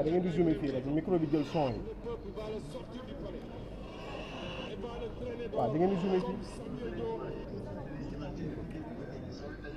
da ngeen di zoomé fii rek micro bi jël son yi. waaw da ngeen di zoomé fii.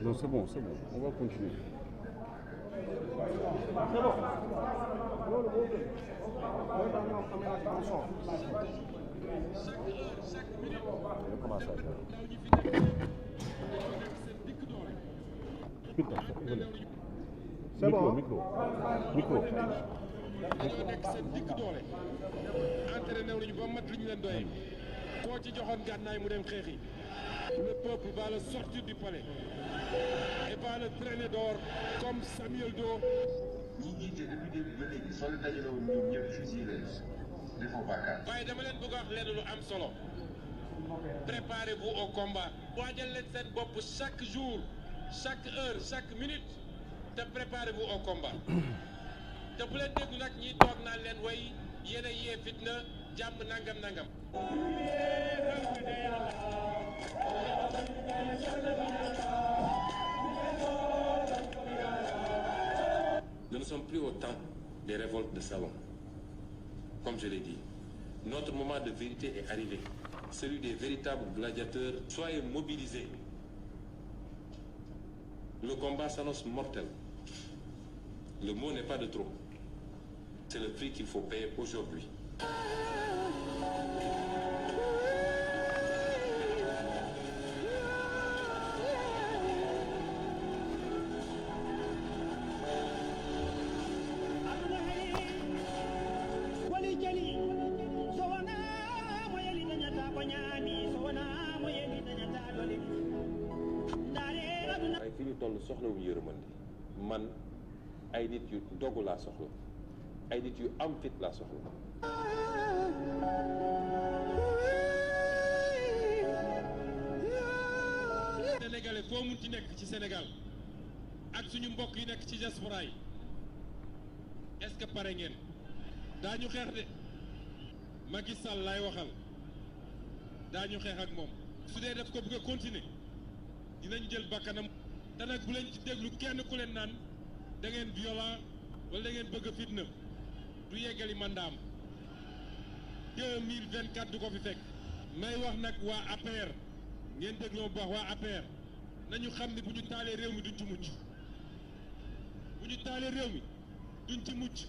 non c'est bon on va continuer. c'est bon. loolu moo gën. mooy tax ñoom xam naa ci son. on commence à faire. c'est bon micro. dañoo nekk seen digg doole entraîné nañu ba mat li ñu leen doyee koo ci joxoon gànnaay mu dem xeexi le peuple va le sortir du palais et va le traîner dehors comme Samuel Doe. ñi jiite depuis début ba léegi soo leen dajale woon ñoom ñëpp fusillé defoo bàkkaar. waaye dama leen bëgg a wax leen lu am solo préparez-vous au combat. waajal leen seen bopp chaque jour chaque heure chaque minute te préparez-vous au combat. te bu leen déglu nag ñi toog naan leen way yéen a yee fitna jàmm nangam. Nous ne sommes plus au temps des révoltes de salon. Comme je l'ai dit, notre moment de vérité est arrivé. Celui des véritables gladiateurs. Soyez mobilisés. Le combat s'annonce mortel. Le mot n'est pas de trop. C'est le prix qu'il faut payer aujourd'hui. ay fi ñu toll soxlawuñu yërmande man ay nit yu dogu laa soxla ay nit yu am fit laa soxla. Sénégalais foo mun ci nekk ci Sénégal ak suñu mbokk yi nekk ci diaspora yi est-ce que pare ngeen daañu xeex de Macky Sall laay waxal daañu xeex ak moom su dee def ko bëgg a continuer dinañu jël bakkanam te nag bu leen ci déglu kenn ku leen naan da ngeen violent wala da ngeen bëgg a fitna du yeggali mandaam 2024 du ko fi fekk. may wax nag waa APR ngeen dégloo bu baax waa APR nañu xam ne bu ñu taalee réew mi duñ ci mucc bu ñu taalee réew mi duñ ci mucc.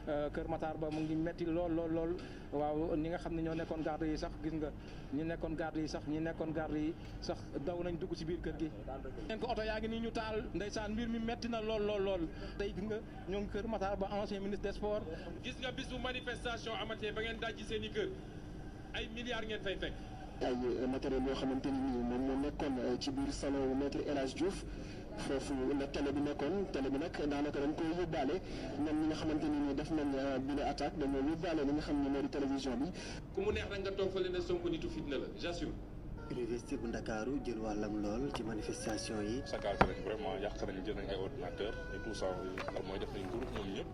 Kër Matar ba mu ngi metti lool waaw ñi nga xam ne ñoo nekkoon garde yi sax gis nga ñi nekkoon garde yi sax daw nañ dugg ci biir kër gi. ngeen ko oto yaa ngi nii ñu taal ndeysaan mbir mi metti na lool tey gis nga ñoo ngi Kër Matar ba ancien ministre des sports. gis nga bis bu manifestation amatee ba ngeen dajji seen i kër ay milliards ngeen fay fekk. ay matériel yoo xamante ni nii moom moo nekkoon ci biir salon maître El Hadj Diouf foofu la télé bi nekkoon télé bi nag daanaka dañ koy yóbbaale ñoom ñi nga xamante ni nii def nañ bi la attaque dañoo yóbbaale li nga xam ne moo di télévision bi. ku mu neex rek nga toog fële ne Sonko nitu fitna la j'assume. université bu Ndakaaru jël wàllam lool ci manifestation yi. saccagé nañ vraiment yàq nañ jël nañ ay ordinateur et tout ça ndax mooy def nañ groupe ñoom ñëpp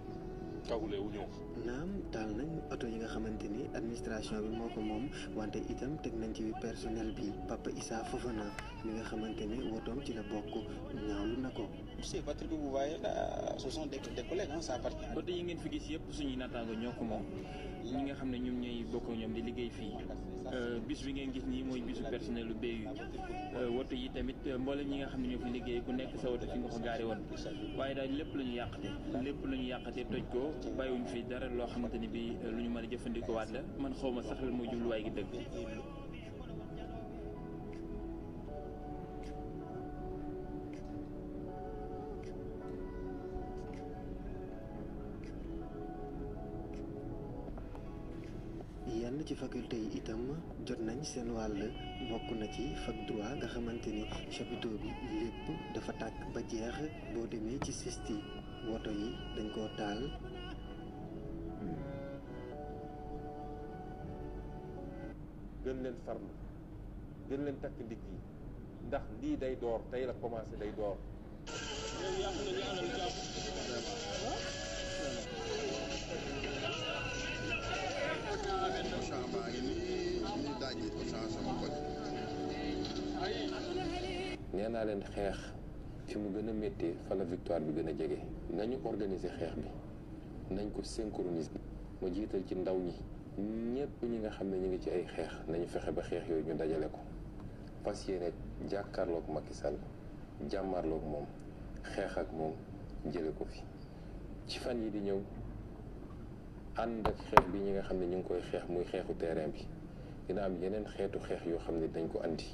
kawulee wu ñëw. naam taal nañ oto yi nga xamante ni administration bi moo ko moom wante itam teg nañ ci personnel bi Papa Issa Fofana mi nga xamante ni wotoom ci la bokk ñaawlu na ko. ces voitures que vous voyez là ce sont des collègues ça appartient. oto yi ngeen fi gis yëpp suñuy naataango ñoo ko moom ñi nga xam ne ñoom ñooy bokk ñoom di liggéey fii bis bi ngeen gis nii mooy bisu personnel lu BU woto yi tamit mboolem ñi nga xam ne ñoo fi liggéey ku nekk sa woto fi nga ko gaare woon waaye daal lépp la ñu yàqate toj ko bàyyiwuñ fi dara loo xamante ni bi lu ñu mën a jëfandikoo waat la man xaw ma sax lan mooy jubluwaay gi dëgg. yenn ci faculté yi itam jot nañ seen wàll bokk na ci fac droit nga xamante ni chapiteau bi lépp dafa tàkk ba jeex boo demee ci sisti woto yi dañ koo taal. gën leen farlu gën leen takk ndigg yi ndax lii day door tey la commencé day door. nee naa leen xeex fi mu gën a méttee fa la victoire bi gën a jege nañu organiser xeex bi nañ ko synchroniser ma jiital ci ndaw ñi ñépp ñi nga xam ne ñu ngi ci ay xeex nañu fexe ba xeex yooyu ñu dajale ko fas yéene jàkkaarloog Macky Sall jàmmarloog moom xeex ak moom jële ko fi ci fan yi di ñëw ànd ak xeex bi ñi nga xam ne ñu ngi koy xeex muy xeexu terrain bi dina am yeneen xeetu xeex yoo xam ne dañ ko andi.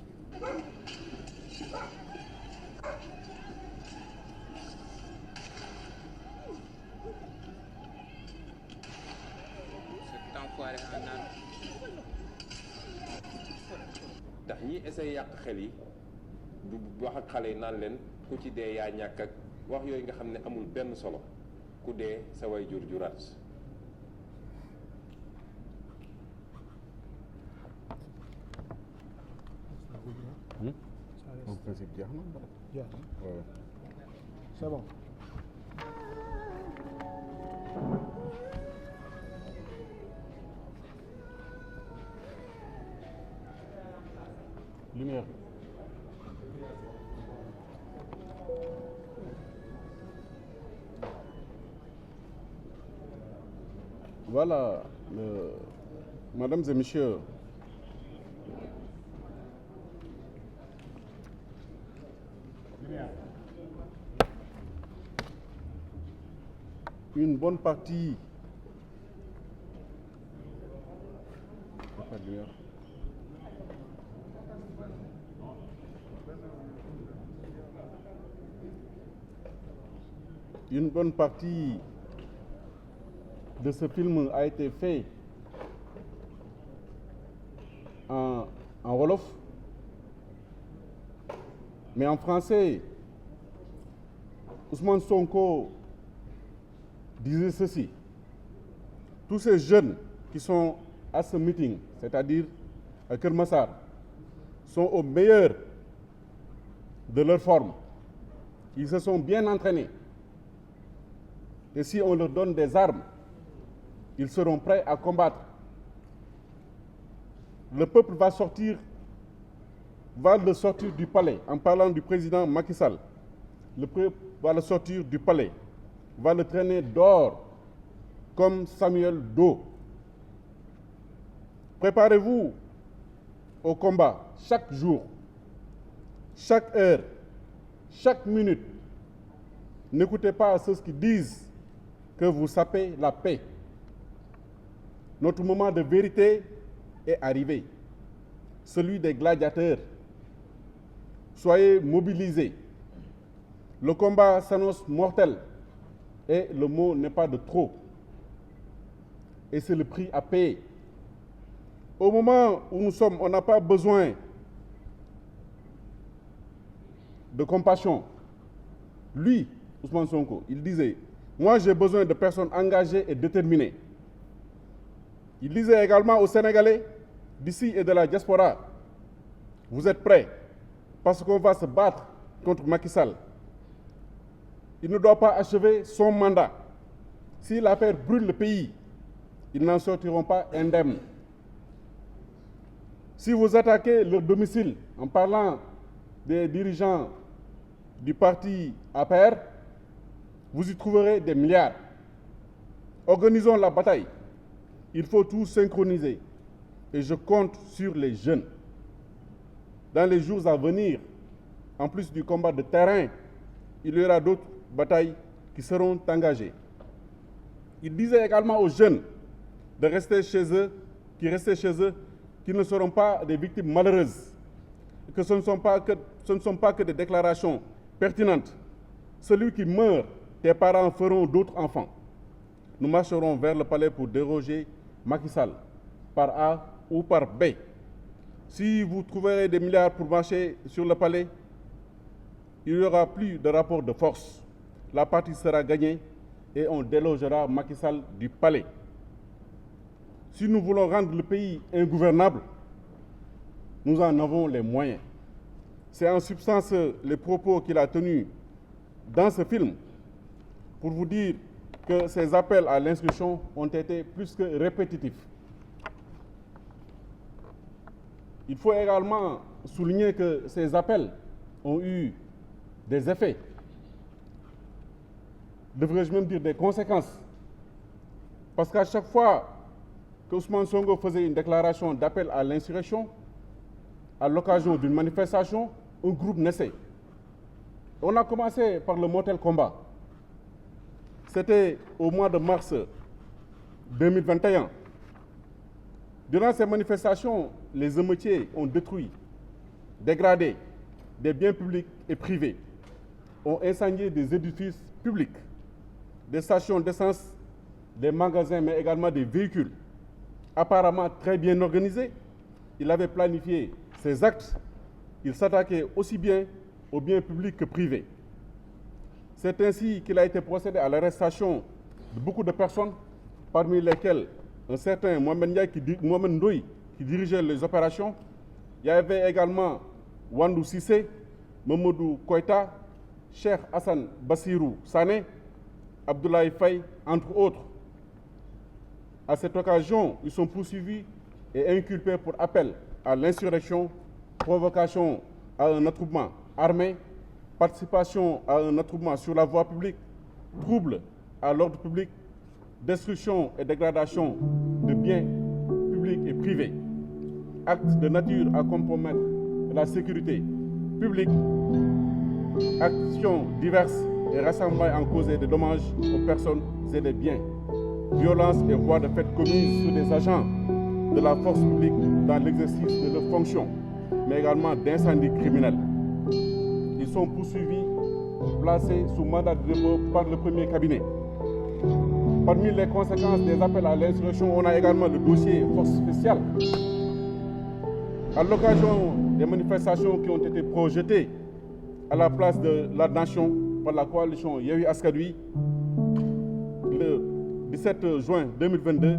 ndax ñi essayé yàq xel yi du wax ak xale yi naan leen ku ci dee yaa ñàkk ak wax yooyu nga xam ne amul benn solo ku dee sa way jur juraat. En principe jeex na. jeex na. Ouais. C'est bon. Lumière. Voilà, mesdames et messieurs, une bonne partie de ce film a été fait en wolof, mais en français, Ousmane Sonko disait ceci: tous ces jeunes qui sont à ce meeting, c'est-à-dire à Keur Massar, sont au meilleur de leur forme. Ils se sont bien entraînés. Et si on leur donne des armes, ils seront prêts à combattre. Le peuple va le sortir du palais. En parlant du président Macky Sall, le peuple va le sortir du palais, va le traîner dehors comme Samuel Doe. Préparez-vous au combat chaque jour, chaque heure, chaque minute. N'écoutez pas ceux qui disent que vous sapez la paix. Notre moment de vérité est arrivé, celui des gladiateurs. Soyez mobilisés. Le combat s'annonce mortel et le mot n'est pas de trop. Et c'est le prix à payer. Au moment où nous sommes, on n'a pas besoin de compassion. Lui, Ousmane Sonko, il disait: moi j'ai besoin de personnes engagées et déterminées. Il disait également aux Sénégalais d'ici et de la diaspora: vous êtes prêts parce qu'on va se battre contre Macky Sall. Il ne doit pas achever son mandat. Si l'affaire brûle le pays, ils n'en sortiront pas indemnes. Si vous attaquez leur domicile en parlant des dirigeants du parti APR, vous y trouverez des milliards. Organisons la bataille. Il faut tout synchroniser. Et je compte sur les jeunes. Dans les jours à venir, en plus du combat de terrain, il y aura d'autres batailles qui seront engagées. Il disait également aux jeunes de rester chez eux, qui ne seront pas des victimes malheureuses, que ce ne sont pas que des déclarations pertinentes. Celui qui meurt, tes parents feront d'autres enfants. Nous marcherons vers le palais pour déroger Macky Sall, par A ou par B. Si vous trouverez des milliards pour marcher sur le palais, il n'y aura plus de rapport de force. La partie sera gagnée et on délogera Macky Sall du palais. Si nous voulons rendre le pays ingouvernable, nous en avons les moyens. C'est en substance les propos qu'il a tenus dans ce film pour vous dire que ces appels à l'instruction ont été plus que répétitifs. Il faut également souligner que ces appels ont eu des effets, devrais-je même dire des conséquences. Parce qu'à chaque fois que Ousmane Sonko faisait une déclaration d'appel à l'insurrection, à l'occasion d'une manifestation, un groupe naissait. On a commencé par le Mortel Combat. C'était au mois de mars 2021. Durant ces manifestations, les émeutiers ont détruit, dégradé des biens publics et privés, ont incendié des édifices publics, des stations d'essence, des magasins, mais également des véhicules. Apparemment très bien organisés, il avait planifié ses actes, il s'attaquait aussi bien aux biens publics que privés. C'est ainsi qu'il a été procédé à l'arrestation de beaucoup de personnes, parmi lesquelles un certain Mohamed Ndoye qui dirigeait les opérations. Il y avait également Wandou Sissé, Mamadou Koïta, Cheikh Hassan Bassirou Sané, Abdoulaye Faye, entre autres. À cette occasion, ils sont poursuivis et inculpés pour appel à l'insurrection, provocation à un attroupement armé, participation à un attroupement sur la voie publique, trouble à l'ordre public, destruction et dégradation de biens publics et privés, actes de nature à compromettre la sécurité publique, actions diverses et rassemblements en cause de dommages aux personnes et des biens, violences et voies de fait commises sur des agents de la force publique dans l'exercice de leurs fonctions, mais également d'incendies criminels. Ils sont poursuivis, placés sous mandat de dépôt par le premier cabinet. Parmi les conséquences des appels à l'insurrection, on a également le dossier force spéciale. À l'occasion des manifestations qui ont été projetées à la place de la nation par la coalition Yewwi Askan Wi, le 17 juin 2022,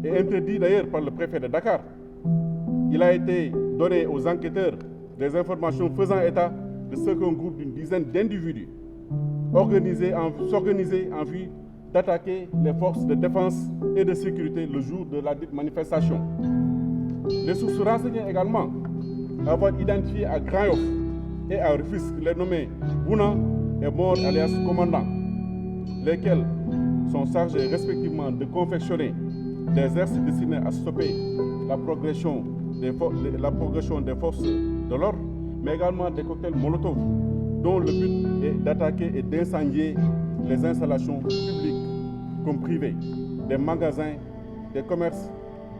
et interdit d'ailleurs par le préfet de Dakar, il a été donné aux enquêteurs des informations faisant état de ce qu'un groupe d'une dizaine d'individus s'organisaient en vue d'attaquer les forces de défense et de sécurité le jour de la dite manifestation. Les sources renseignaient également avoir identifié à Grand Yoff et à Rufisque les nommés Bouna et Mor alias Commandant, lesquels sont chargés respectivement de confectionner des exercices destinés à stopper la progression des forces de l'ordre, mais également des cocktails Molotov, dont le but est d'attaquer et d'incendier les installations publiques comme privées, des magasins, des commerces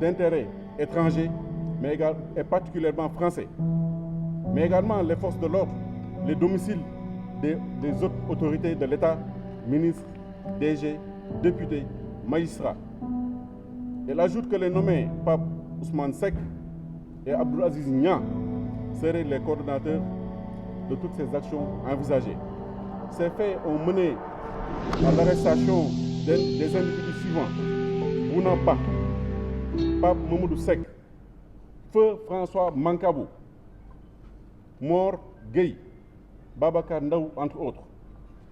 d'intérêt étrangers, mais également, et particulièrement français, mais également les forces de l'ordre, les domiciles des autres autorités de l'État, ministres, DG, députés, magistrats. Elle ajoute que les nommés Pape Ousmane Seck et Abdoul Aziz Nia seraient les coordonnateurs de toutes ces actions envisagées. Ces faits ont mené à l'arrestation des individus suivants: Bouna Ba, Pape Mamadou Seck, Feu François Mankabou, Mor Gueye, Babacar Ndaw, entre autres.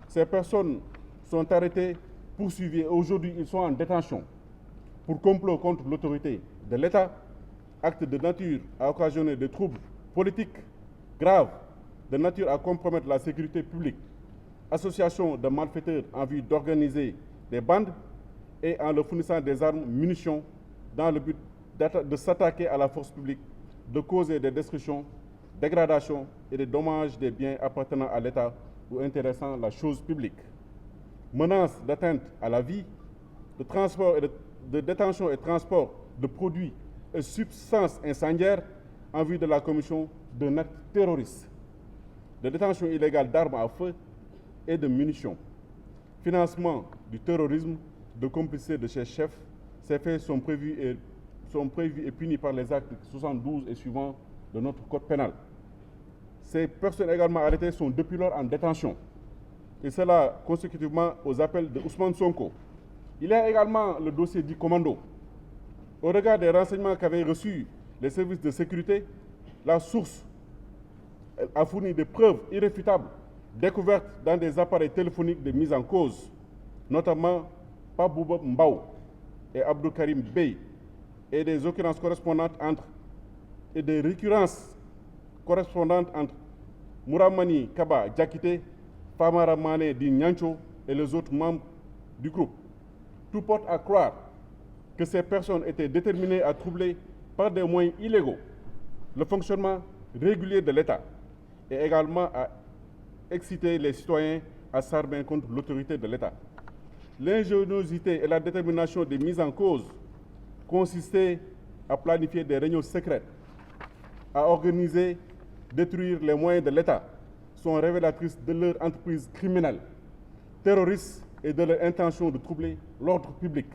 Ces personnes sont arrêtées, poursuivies et aujourd'hui ils sont en détention pour complot contre l'autorité de l'État, acte de nature à occasionner des troubles politiques graves, de nature à compromettre la sécurité publique, association de malfaiteurs en vue d'organiser des bandes et en leur fournissant des armes, munitions, dans le but de s'attaquer à la force publique, de causer des destructions, dégradations et des dommages des biens appartenant à l'État ou intéressant la chose publique. Menaces d'atteinte à la vie, de transport et de détention et transport de produits et substances incendiaires en vue de la commission d'un acte terroriste, de détention illégale d'armes à feu et de munitions, financement du terrorisme, de complicité de ces chefs. Ces faits sont prévus et punis par les actes 72 et suivants de notre code pénal. Ces personnes également arrêtées sont depuis lors en détention, et cela consécutivement aux appels de Ousmane Sonko. Il y a également le dossier dit Commando. Au regard des renseignements qu'avaient reçus les services de sécurité, la source a fourni des preuves irréfutables découvertes dans des appareils téléphoniques de mise en cause, notamment Pabouba Mbao et Abdou Karim Bey, et des récurrences correspondantes entre Mouramani Kaba Diakité, Famara Mané Di Nyancho et les autres membres du groupe. Tout porte à croire que ces personnes étaient déterminées à troubler par des moyens illégaux le fonctionnement régulier de l'État et également à exciter les citoyens à s'armer contre l'autorité de l'État. L'ingéniosité et la détermination des mises en cause consistaient à planifier des réunions secrètes, à organiser, détruire les moyens de l'État, sont révélatrices de leur entreprise criminelle, terroriste et de leur intention de troubler l'ordre public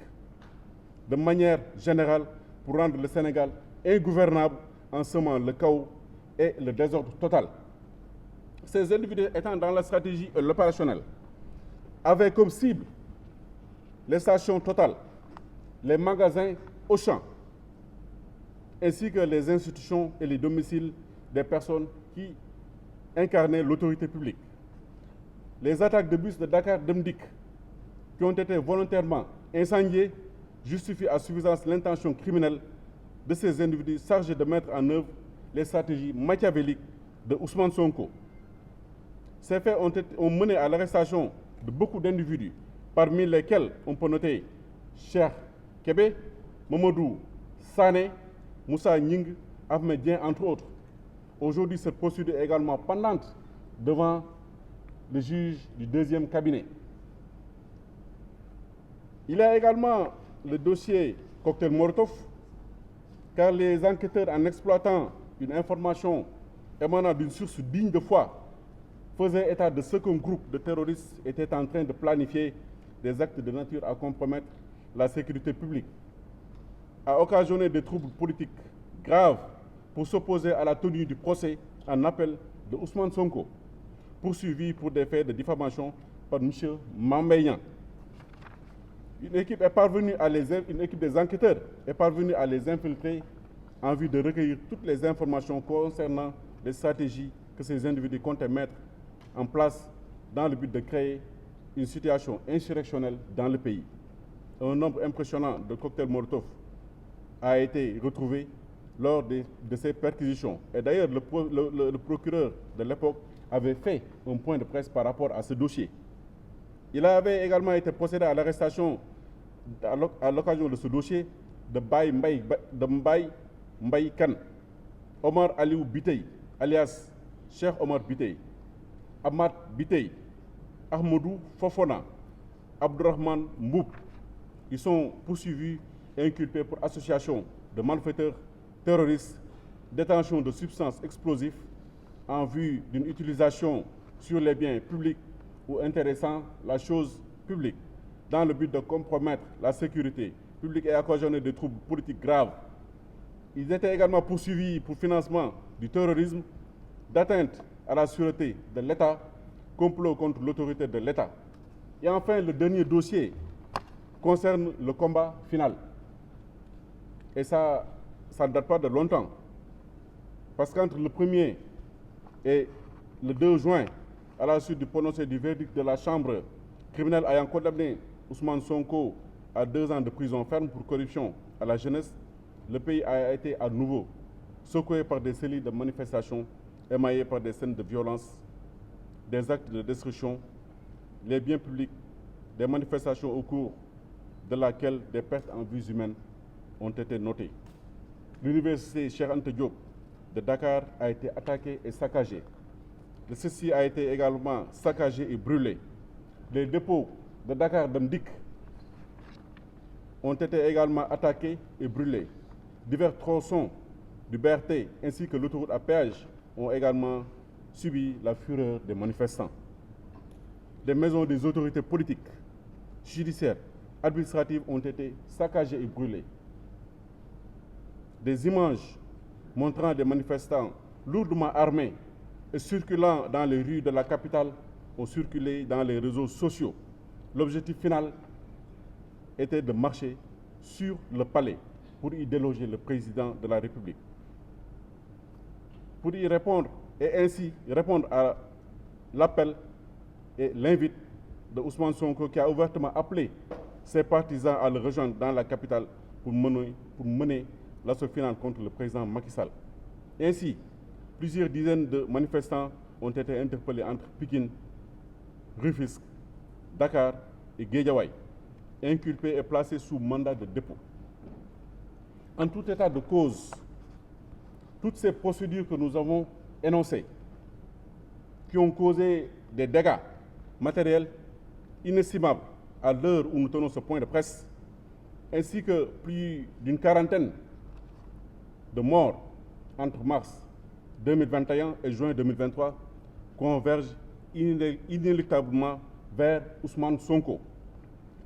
de manière générale pour rendre le Sénégal ingouvernable en semant le chaos et le désordre total. Ces individus étant dans la stratégie et l'opérationnel avaient comme cible les stations Total, les magasins Auchan, ainsi que les institutions et les domiciles des personnes qui incarnaient l'autorité publique. Les attaques de bus de Dakar Dem Dikk qui ont été volontairement incendiées justifient à suffisance l'intention criminelle de ces individus chargés de mettre en œuvre les stratégies machiavéliques de Ousmane Sonko. Ces faits ont mené à l'arrestation de beaucoup d'individus, parmi lesquels on peut noter Cheikh Kébé, Mamadou Sané, Moussa Nying, Ahmed Dien, entre autres. Aujourd'hui, cette procédure est également pendante devant le juge du deuxième cabinet. Il y a également le dossier cocktail Molotov, car les enquêteurs, en exploitant une information émanant d'une source digne de foi, faisaient état de ce qu'un groupe de terroristes était en train de planifier des actes de nature à compromettre la sécurité publique, à occasionner des troubles politiques graves pour s'opposer à la tenue du procès en appel de Ousmane Sonko, poursuivi pour des faits de diffamation par M. Mambéyan. Une équipe des enquêteurs est parvenue à les infiltrer en vue de recueillir toutes les informations concernant les stratégies que ces individus comptaient mettre en place dans le but de créer une situation insurrectionnelle dans le pays. Un nombre impressionnant de cocktails Molotov a été retrouvé lors de ces perquisitions. Et d'ailleurs, le procureur de l'époque avait fait un point de presse par rapport à ce dossier. Il avait également été procédé à l'arrestation à l'occasion de ce dossier de Mbaye Mbaye Kane, Omar Aliou Bitey, alias Cheikh Omar Bitey, Ahmad Bitey, Ahmadou Fofona, Abdourahmane Mboub. Ils sont poursuivis et inculpés pour association de malfaiteurs terroristes, détention de substances explosives en vue d'une utilisation sur les biens publics ou intéressant la chose publique, dans le but de compromettre la sécurité publique et occasionner des troubles politiques graves. Ils étaient également poursuivis pour financement du terrorisme, d'atteinte à la sûreté de l'État, complot contre l'autorité de l'État. Et enfin, le dernier dossier concerne le combat final. Et ça ne date pas de longtemps. Parce qu'entre le 1er et le 2 juin, à la suite du prononcé du verdict de la Chambre criminelle ayant condamné Ousmane Sonko à 2 ans de prison ferme pour corruption à la jeunesse, le pays a été à nouveau secoué par des séries de manifestations émaillées par des scènes de violence, des actes de destruction, les biens publics, des manifestations au cours de laquelle des pertes en vies humaines ont été notées. L'université Cheikh Anta Diop de Dakar a été attaquée et saccagée. Le CESTI a été également saccagé et brûlé. Les dépôts de Dakar Dem Dikk ont été également attaqués et brûlés. Divers tronçons du BRT ainsi que l'autoroute à péage ont également subi la fureur des manifestants. Des maisons des autorités politiques, judiciaires, administratives ont été saccagées et brûlées. Des images montrant des manifestants lourdement armés et circulant dans les rues de la capitale ont circulé dans les réseaux sociaux. L'objectif final était de marcher sur le palais pour y déloger le président de la République. Pour y répondre et ainsi répondre à l'appel et l'invite de Ousmane Sonko qui a ouvertement appelé ses partisans à le rejoindre dans la capitale pour mener l'assaut final contre le président Macky Sall. Ainsi, plusieurs dizaines de manifestants ont été interpellés entre Pikine, Rufisque, Dakar et Guédiawaye. inculpé et placé sous mandat de dépôt. En tout état de cause, toutes ces procédures que nous avons énoncées, qui ont causé des dégâts matériels inestimables à l'heure où nous tenons ce point de presse, ainsi que plus d'une quarantaine de morts entre mars 2021 et juin 2023, convergent inéluctablement vers Ousmane Sonko.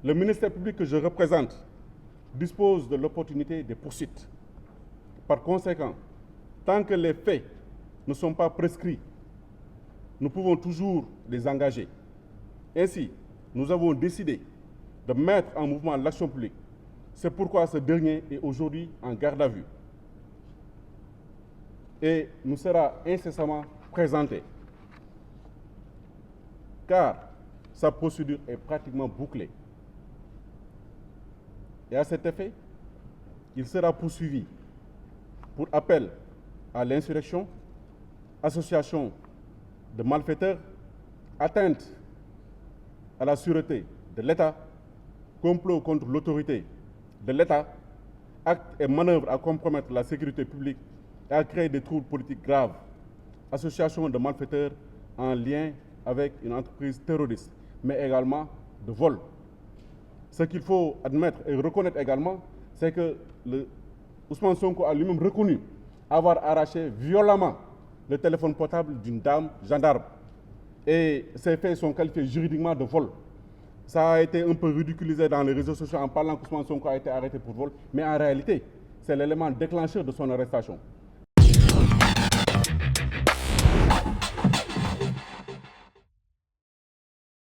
Le ministère public que je représente dispose de l'opportunité des poursuites. Par conséquent, tant que les faits ne sont pas prescrits, nous pouvons toujours les engager. Ainsi, nous avons décidé de mettre en mouvement l'action publique. C'est pourquoi ce dernier est aujourd'hui en garde à vue et nous sera incessamment présenté, car sa procédure est pratiquement bouclée. Et à cet effet, il sera poursuivi pour appel à l'insurrection, association de malfaiteurs, atteinte à la sûreté de l'État, complot contre l'autorité de l'État, actes et manœuvres à compromettre la sécurité publique et à créer des troubles politiques graves, association de malfaiteurs en lien avec une entreprise terroriste, mais également de vol. Ce qu'il faut admettre et reconnaître également, c'est que Ousmane Sonko a lui-même reconnu avoir arraché violemment le téléphone portable d'une dame gendarme. Et ces faits sont qualifiés juridiquement de vol. Ça a été un peu ridiculisé dans les réseaux sociaux en parlant qu'Ousmane Sonko a été arrêté pour vol, mais en réalité, c'est l'élément déclencheur de son arrestation.